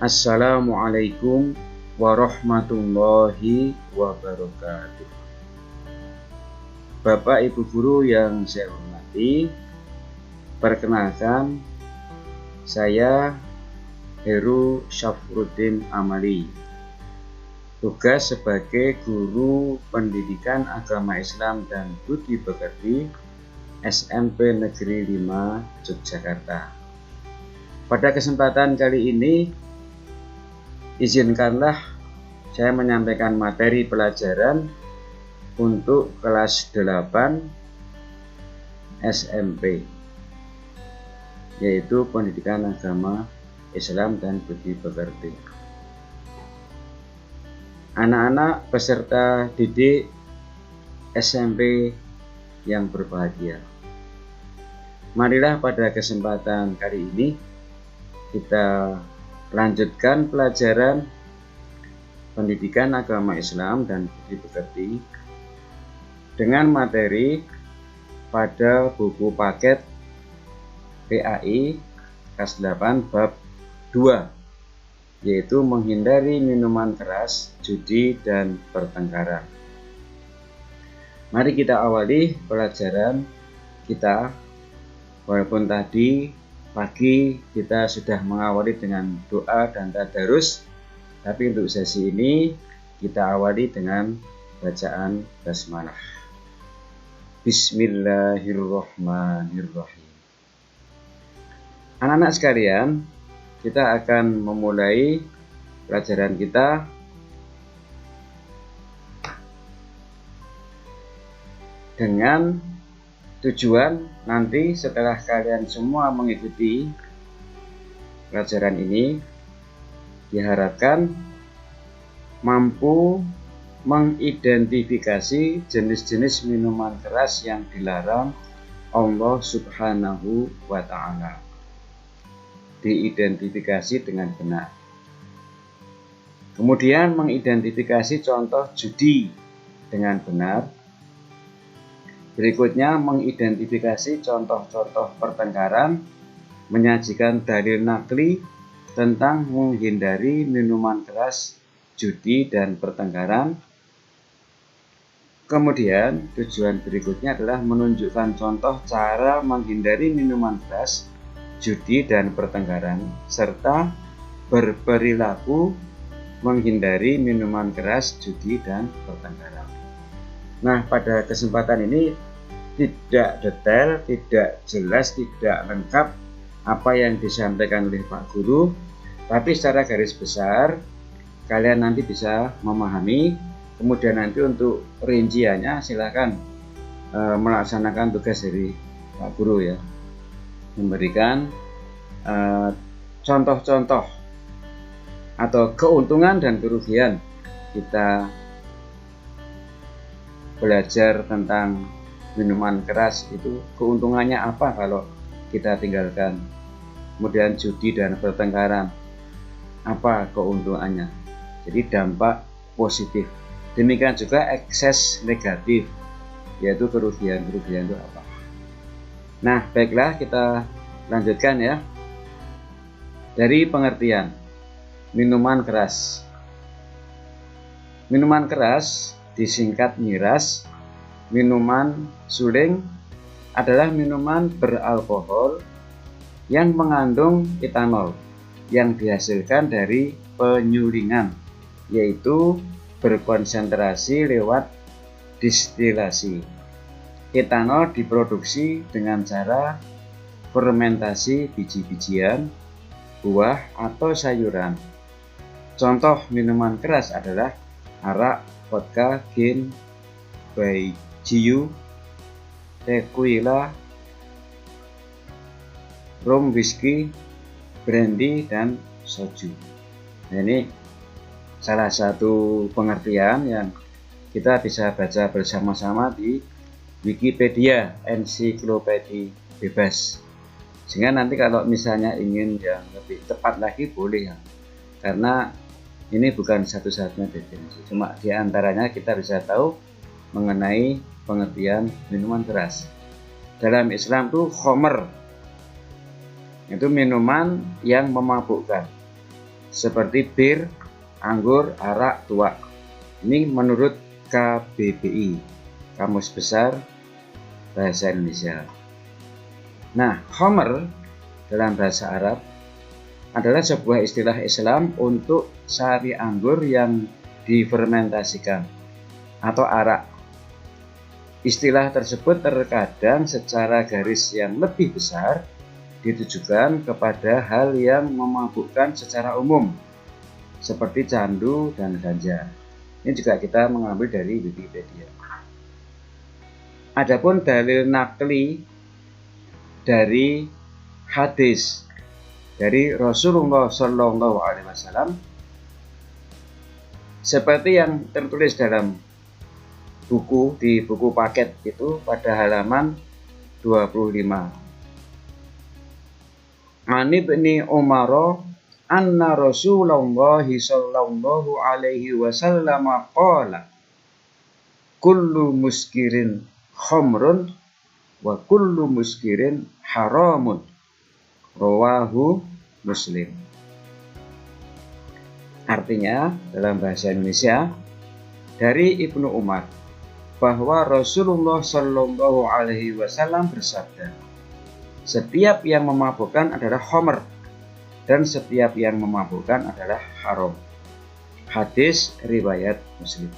Assalamualaikum warahmatullahi wabarakatuh. Bapak Ibu guru yang saya hormati, perkenalkan saya Heru Syafruddin Amali. Tugas sebagai guru pendidikan agama Islam dan budi pekerti SMP Negeri 5 Yogyakarta. Pada kesempatan kali ini, izinkanlah saya menyampaikan materi pelajaran untuk kelas 8 SMP, yaitu pendidikan agama Islam dan budi pekerti. Anak-anak peserta didik SMP yang berbahagia, marilah pada kesempatan kali ini kita lanjutkan pelajaran pendidikan agama Islam dan budi pekerti dengan materi pada buku paket PAI kelas 8 bab 2, yaitu menghindari minuman keras, judi, dan pertengkaran. Mari kita awali pelajaran kita. Walaupun tadi pagi kita sudah mengawali dengan doa dan tadarus, tapi untuk sesi ini kita awali dengan bacaan basmalah. Bismillahirrahmanirrahim. Anak-anak sekalian, kita akan memulai pelajaran kita dengan tujuan nanti setelah kalian semua mengikuti pelajaran ini, diharapkan mampu mengidentifikasi jenis-jenis minuman keras yang dilarang Allah Subhanahu wa Ta'ala. Diidentifikasi dengan benar. Kemudian mengidentifikasi contoh judi dengan benar. Berikutnya mengidentifikasi contoh-contoh pertengkaran, menyajikan dalil nakli tentang menghindari minuman keras, judi, dan pertengkaran. Kemudian tujuan berikutnya adalah menunjukkan contoh cara menghindari minuman keras, judi, dan pertengkaran, serta berperilaku menghindari minuman keras, judi, dan pertengkaran. Nah, pada kesempatan ini tidak detail, tidak jelas, tidak lengkap apa yang disampaikan oleh Pak Guru, tapi secara garis besar kalian nanti bisa memahami. Kemudian nanti untuk rinciannya silakan melaksanakan tugas dari Pak Guru ya, memberikan contoh-contoh atau keuntungan dan kerugian kita belajar tentang minuman keras. Itu keuntungannya apa kalau kita tinggalkan. Kemudian judi dan pertengkaran, apa keuntungannya, jadi dampak positif. Demikian juga ekses negatif, yaitu kerugian-kerugian itu apa. Nah, baiklah, kita lanjutkan ya. Dari pengertian minuman keras. Minuman keras disingkat miras, minuman suling, adalah minuman beralkohol yang mengandung etanol yang dihasilkan dari penyulingan, yaitu berkonsentrasi lewat distilasi. Etanol diproduksi dengan cara fermentasi biji-bijian, buah, atau sayuran. Contoh minuman keras adalah arak, vodka, gin, baijiu, tequila, rum, whisky, brandy, dan soju. Nah, ini salah satu pengertian yang kita bisa baca bersama-sama di Wikipedia, ensiklopedia bebas. Sehingga nanti kalau misalnya ingin yang lebih tepat lagi boleh ya, karena ini bukan satu-satunya definisi, cuma diantaranya kita bisa tahu mengenai pengertian minuman keras. Dalam Islam itu khamr, itu minuman yang memabukkan. seperti bir, anggur, arak, tuak. Ini menurut KBBI, Kamus Besar Bahasa Indonesia. Nah, khamr dalam bahasa Arab adalah sebuah istilah Islam untuk sari anggur yang difermentasikan atau arak. Istilah tersebut terkadang secara garis yang lebih besar ditujukan kepada hal yang memabukkan secara umum seperti candu dan ganja. Ini juga kita mengambil dari Wikipedia. Adapun dalil nakli dari hadis dari Rasulullah Shallallahu Alaihi Wasallam seperti yang tertulis dalam buku di buku paket itu pada halaman 25. Ani bin Umar anna Rasulullah sallallahu alaihi wasallam qala kullu muskirin khamrun wa kullu muskirin haramun rawahu Muslim. Artinya dalam bahasa Indonesia dari Ibnu Umar bahwa Rasulullah sallallahu alaihi wasallam bersabda, setiap yang memabukkan adalah khamr dan setiap yang memabukkan adalah haram. Hadis riwayat Muslim.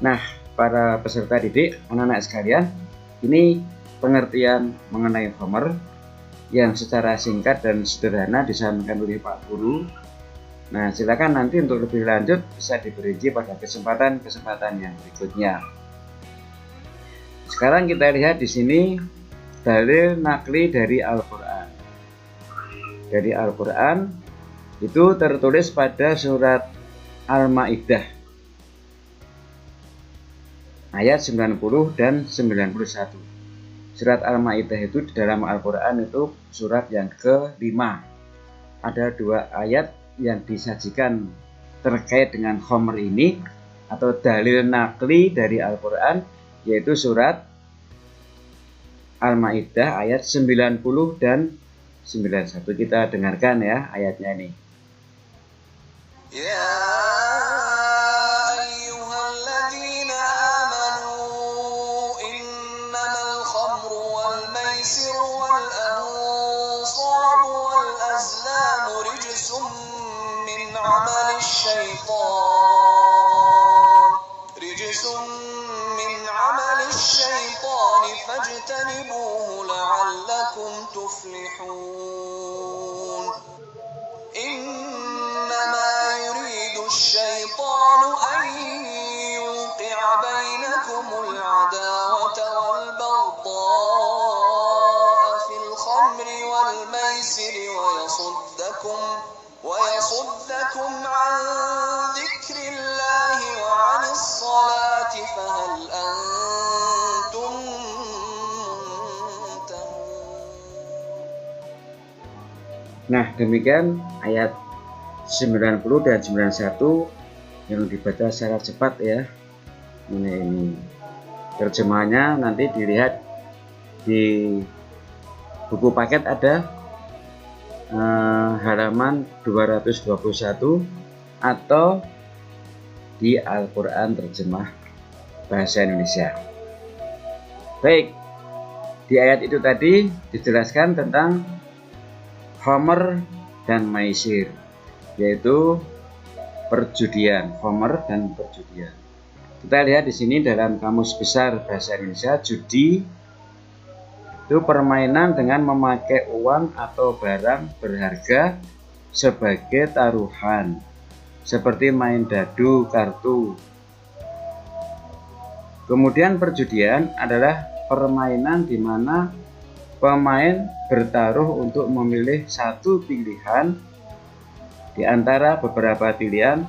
Nah, para peserta didik, anak-anak sekalian, ini pengertian mengenai khamr yang secara singkat dan sederhana disampaikan oleh Pak Guru. Nah, silakan nanti untuk lebih lanjut bisa diperinci pada kesempatan yang berikutnya. Sekarang kita lihat di sini dalil nakli dari Al-Quran. Dari Al-Quran itu tertulis pada surat Al-Ma'idah ayat 90 dan 91. Surat Al-Ma'idah itu di dalam Al-Quran itu surat yang ke-5. Ada 2 ayat yang disajikan terkait dengan khamr ini atau dalil nakli dari Al-Quran, yaitu surat Al-Ma'idah ayat 90 dan 91. Kita dengarkan ya ayatnya ini. Ya ayyuhalladzina amanu innamal khamru wal maisiru wal ansabu wal azlamu rijsum min amalis syaitan fajtanibuhu la'allakum tuflihun. Innama yuridu asy-syaitanu an yuqi'a bainakumul 'adawata wal baghdha'a fil khamri wal maisiri wa yasuddakum 'an dzikrillahi wa 'anis salati fahal antum muntahun. Nah, demikian ayat 90 dan 91 yang dibaca secara cepat ya. Ini terjemahannya nanti dilihat di buku paket ada halaman 221 atau di Al-Quran terjemah bahasa Indonesia. Baik, di ayat itu tadi dijelaskan tentang khamr dan maisir, yaitu perjudian, khamr dan perjudian. Kita lihat di sini dalam Kamus Besar Bahasa Indonesia, judi itu permainan dengan memakai uang atau barang berharga sebagai taruhan, seperti main dadu, kartu. Kemudian perjudian adalah permainan di mana pemain bertaruh untuk memilih satu pilihan di antara beberapa pilihan,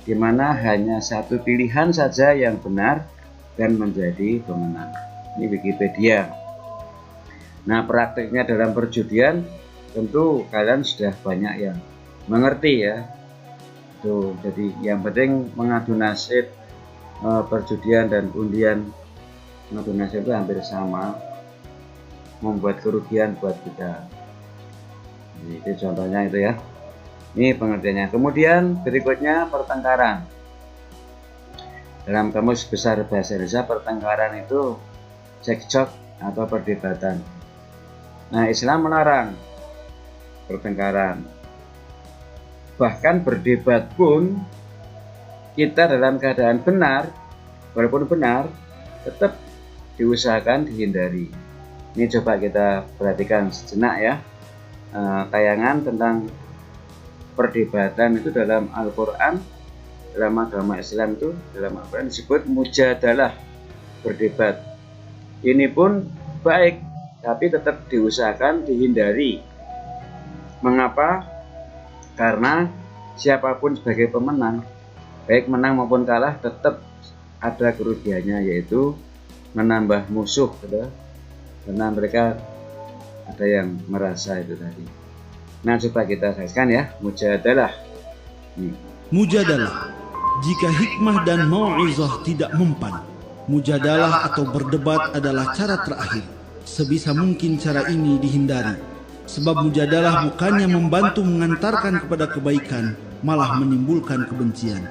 di mana hanya satu pilihan saja yang benar dan menjadi pemenang. Ini Wikipedia. Nah, praktiknya dalam perjudian tentu kalian sudah banyak yang mengerti ya. Tuh, jadi yang penting mengadu nasib, perjudian dan undian mengadu nasib itu hampir sama, membuat kerugian buat kita. Jadi, itu contohnya itu ya. Ini pengertiannya. Kemudian berikutnya pertengkaran. Dalam Kamus Besar Bahasa Indonesia, pertengkaran itu cekcok atau perdebatan. Nah, Islam melarang pertengkaran. Bahkan berdebat pun kita dalam keadaan benar, walaupun benar, tetap diusahakan dihindari. Ini coba kita perhatikan sejenak ya, tayangan tentang perdebatan itu dalam Al-Quran, dalam agama Islam itu dalam Al-Quran disebut mujadalah, berdebat. Ini pun baik, tapi tetap diusahakan dihindari. Mengapa? Karena siapapun sebagai pemenang, baik menang maupun kalah, tetap ada kerugiannya, yaitu menambah musuh, gitu. Karena mereka ada yang merasa itu tadi. Nah, coba kita saksikan ya, mujadalah. Mujadalah, jika hikmah dan mau'izah tidak mempan, mujadalah atau berdebat adalah cara terakhir. Sebisa mungkin cara ini dihindari. Sebab mujadalah bukannya membantu mengantarkan kepada kebaikan, malah menimbulkan kebencian.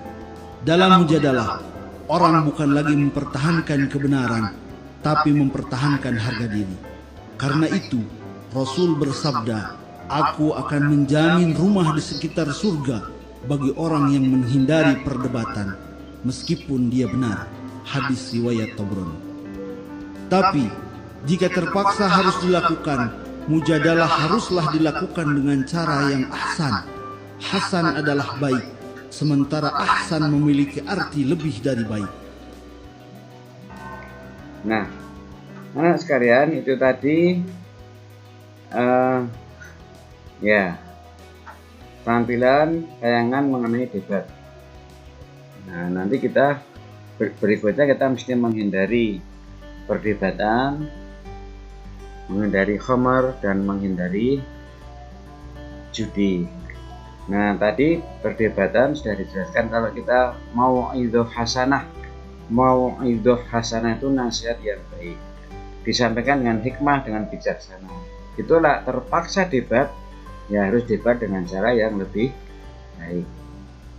Dalam mujadalah, orang bukan lagi mempertahankan kebenaran, tapi mempertahankan harga diri. Karena itu, Rasul bersabda, "Aku akan menjamin rumah di sekitar surga bagi orang yang menghindari perdebatan, meskipun dia benar." Hadis riwayat Tabrani. Tapi, jika terpaksa harus dilakukan, mujadalah haruslah dilakukan dengan cara yang ahsan. Hasan adalah baik, sementara ahsan memiliki arti lebih dari baik. Nah, anak sekalian, itu tadi ya tampilan tayangan mengenai debat. Nah, nanti kita berikutnya kita mesti menghindari perdebatan, menghindari khamar, dan menghindari judi. Nah, tadi perdebatan sudah dijelaskan. Kalau kita mau mau'izah hasanah itu nasihat yang baik, disampaikan dengan hikmah, dengan bijaksana. Itulah terpaksa debat, ya harus debat dengan cara yang lebih baik.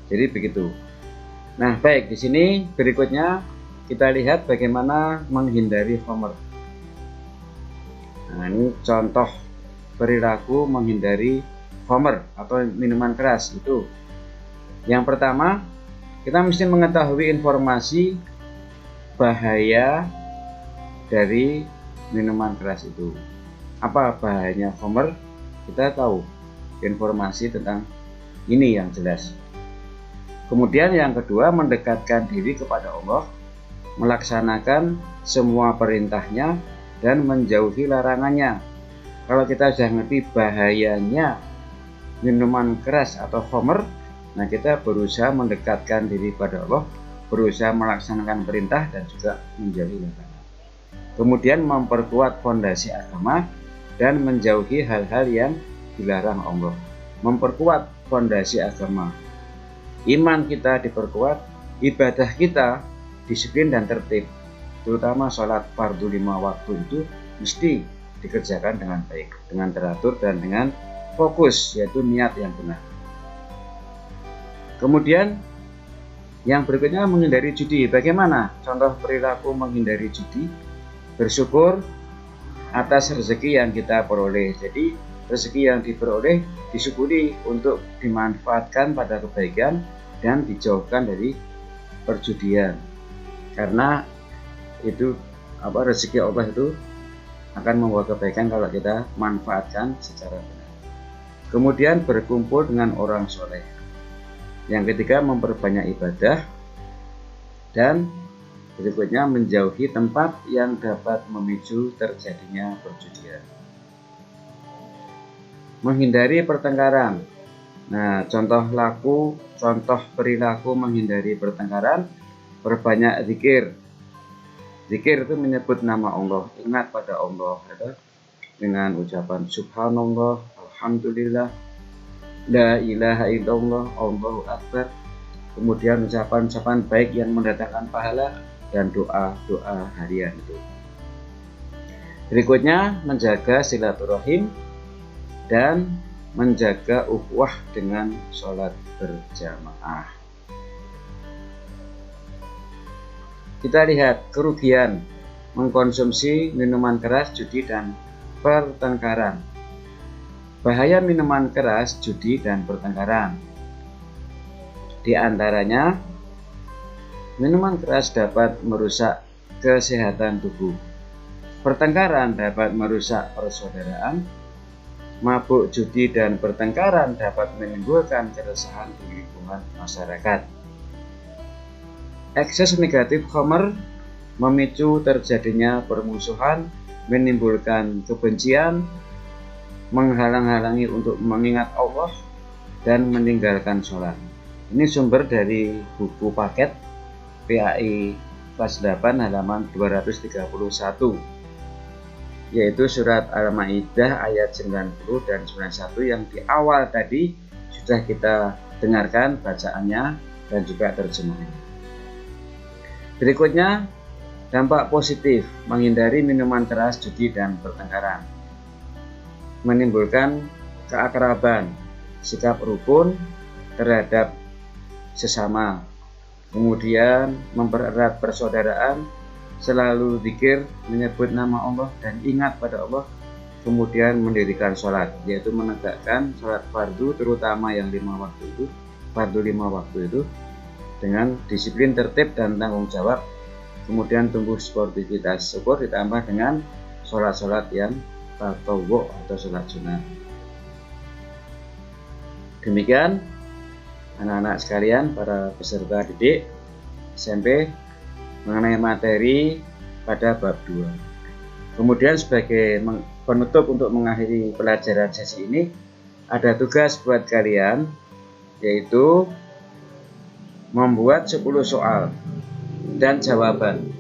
Jadi begitu. Nah, baik, di sini berikutnya kita lihat bagaimana menghindari khamar. Nah, ini contoh perilaku menghindari khamar atau minuman keras itu. Yang pertama, kita mesti mengetahui informasi bahaya dari minuman keras itu. Apa bahayanya khamar? Kita tahu informasi tentang ini yang jelas. Kemudian yang kedua, mendekatkan diri kepada Allah, melaksanakan semua perintahnya dan menjauhi larangannya. Kalau kita sudah ngerti bahayanya minuman keras atau khamar, nah kita berusaha mendekatkan diri pada Allah, berusaha melaksanakan perintah dan juga menjauhi larangan. Kemudian memperkuat fondasi agama dan menjauhi hal-hal yang dilarang Allah. Memperkuat fondasi agama, iman kita diperkuat, ibadah kita disiplin dan tertib. Terutama sholat fardu 5 waktu itu mesti dikerjakan dengan baik, dengan teratur dan dengan fokus, yaitu niat yang benar. Kemudian yang berikutnya, menghindari judi. Bagaimana contoh perilaku menghindari judi? Bersyukur atas rezeki yang kita peroleh. Jadi rezeki yang diperoleh disyukuri untuk dimanfaatkan pada kebaikan dan dijauhkan dari perjudian. Karena itu rezeki Allah itu akan membawa kebaikan kalau kita manfaatkan secara benar. Kemudian berkumpul dengan orang soleh. Yang ketiga, memperbanyak ibadah. Dan berikutnya, menjauhi tempat yang dapat memicu terjadinya perjudian. Menghindari pertengkaran. Nah, contoh perilaku menghindari pertengkaran, perbanyak zikir. Zikir itu menyebut nama Allah, ingat pada Allah, dengan ucapan subhanallah, alhamdulillah, la ilaha illallah, Allahu akbar. Kemudian ucapan-ucapan baik yang mendatangkan pahala dan doa-doa harian itu. Berikutnya, menjaga silaturahim dan menjaga ukhuwah dengan sholat berjamaah. Kita lihat kerugian mengkonsumsi minuman keras, judi, dan pertengkaran. Bahaya minuman keras, judi, dan pertengkaran. Di antaranya, minuman keras dapat merusak kesehatan tubuh. Pertengkaran dapat merusak persaudaraan. Mabuk, judi, dan pertengkaran dapat menimbulkan keresahan di lingkungan masyarakat. Ekses negatif khamr memicu terjadinya permusuhan, menimbulkan kebencian, menghalang-halangi untuk mengingat Allah, dan meninggalkan sholat. Ini sumber dari buku paket PAI kelas 8 halaman 231, yaitu surat Al-Maidah ayat 90 dan 91 yang di awal tadi sudah kita dengarkan bacaannya dan juga terjemahannya. Berikutnya, dampak positif menghindari minuman keras, judi, dan pertengkaran. Menimbulkan keakraban, sikap rukun terhadap sesama. Kemudian mempererat persaudaraan, selalu zikir, menyebut nama Allah dan ingat pada Allah. Kemudian mendirikan sholat, yaitu menegakkan sholat fardu, terutama yang 5 waktu itu, fardu 5 waktu itu, dengan disiplin, tertib, dan tanggung jawab. Kemudian tumbuh sportivitas syukur ditambah dengan sholat-sholat yang tatawwu atau sholat sunnah. Demikian anak-anak sekalian, para peserta didik SMP, mengenai materi pada bab 2. Kemudian sebagai penutup untuk mengakhiri pelajaran sesi ini, ada tugas buat kalian, yaitu membuat 10 soal dan jawaban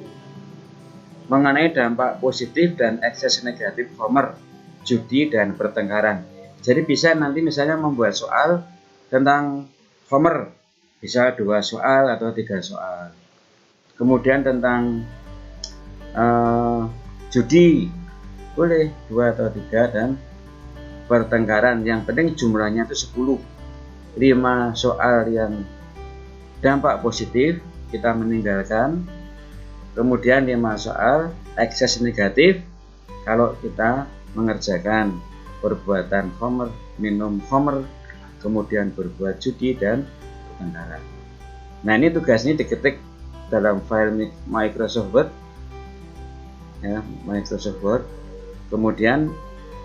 mengenai dampak positif dan ekses negatif khamr, judi, dan pertengkaran. Jadi bisa nanti misalnya membuat soal tentang khamr, bisa 2 soal atau 3 soal. Kemudian tentang judi boleh 2 atau 3, dan pertengkaran yang penting jumlahnya itu 10. 5 soal yang dampak positif kita meninggalkan, kemudian 5 soal ekses negatif kalau kita mengerjakan perbuatan khamr, minum khamr, kemudian berbuat judi dan pertengkaran. Nah, ini tugasnya diketik dalam file Microsoft Word, ya, Microsoft Word. Kemudian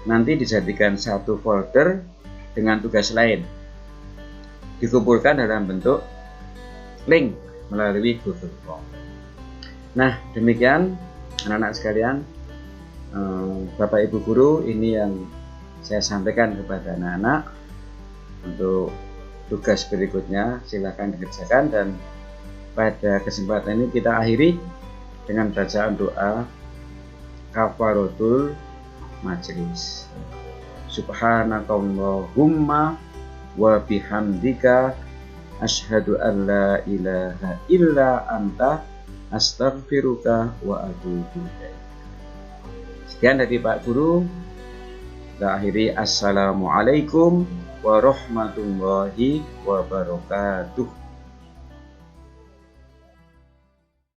nanti dijadikan satu folder dengan tugas lain, dikumpulkan dalam bentuk link melalui Google Form. Nah, demikian anak-anak sekalian, Bapak Ibu Guru, ini yang saya sampaikan kepada anak-anak. Untuk tugas berikutnya silakan dikerjakan, dan pada kesempatan ini kita akhiri dengan bacaan doa kafaratul majlis. Subhanakallahumma wa bihamdika asyhadu an la ilaha illa anta astaghfiruka wa atubu ilaik. Sekian dari Pak Guru. Kita akhiri. Assalamualaikum warahmatullahi wabarakatuh.